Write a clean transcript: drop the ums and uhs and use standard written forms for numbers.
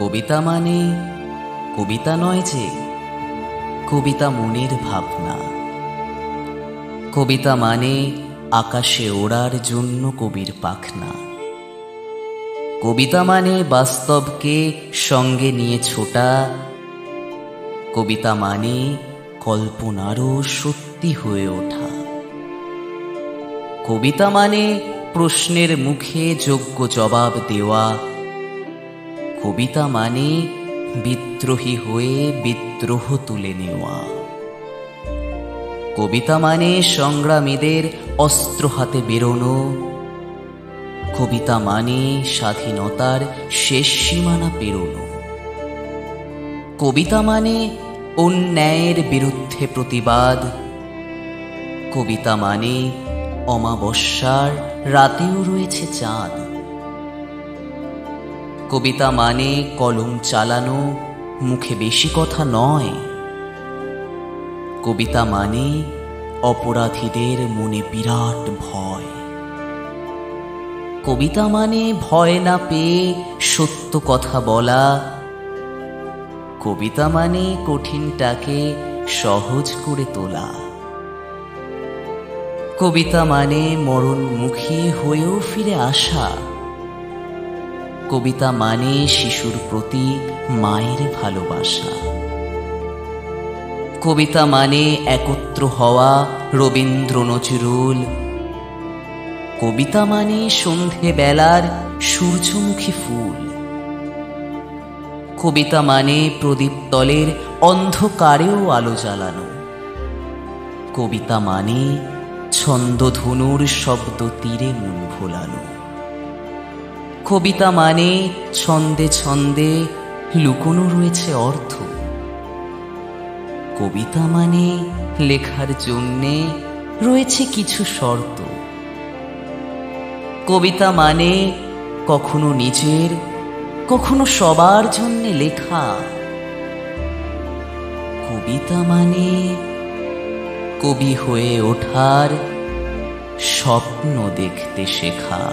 কবিতা মানে কবিতা নয় যে, কবিতা মনের ভাবনা। কবিতা মানে আকাশে ওড়ার জন্য কবির পাখনা। কবিতা মানে বাস্তবকে সঙ্গে নিয়ে ছোটা। কবিতা মানে কল্পনারও সত্যি হয়ে ওঠা। কবিতা মানে প্রশ্নের মুখে যোগ্য জবাব দেওয়া। কবিতা মানে বিদ্রোহী হয়ে বিদ্রোহ তুলে নেওয়া। কবিতা মানে সংগ্রামীদের অস্ত্র হাতে বেরোনো। কবিতা মানে স্বাধীনতার শেষ সীমানা পেরোনো। কবিতা মানে অন্যায়ের বিরুদ্ধে প্রতিবাদ। কবিতা মানে অমাবস্যার রাতেও রয়েছে চাঁদ। কবিতা মানে কলম চালানো, মুখে বেশি কথা নয়। কবিতা মানে অপরাধীদের মনে বিরাট ভয়। কবিতা মানে ভয় না পেয়ে সত্য কথা বলা। কবিতা মানে কঠিনটাকে সহজ করে তোলা। কবিতা মানে মরণমুখী হয়েও ফিরে আসা। কবিতা মানে শিশুর প্রতি মায়ের ভালোবাসা। কবিতা মানে একত্র হওয়া রবীন্দ্র নজরুল। কবিতা মানে সন্ধেবেলার সূর্যমুখী ফুল। কবিতা মানে প্রদীপ তলের অন্ধকারেও আলো জ্বালানো। কবিতা মানে ছন্দধনুর শব্দ তীরে মন ভোলানো। কবিতা মানে ছন্দে ছন্দে লুকোনো রয়েছে অর্থ। কবিতা মানে লেখার জন্যে রয়েছে কিছু শর্ত। কবিতা মানে কখনো নিজের, কখনো সবার জন্যে লেখা। কবিতা মানে কবি হয়ে ওঠার স্বপ্ন দেখতে শেখা।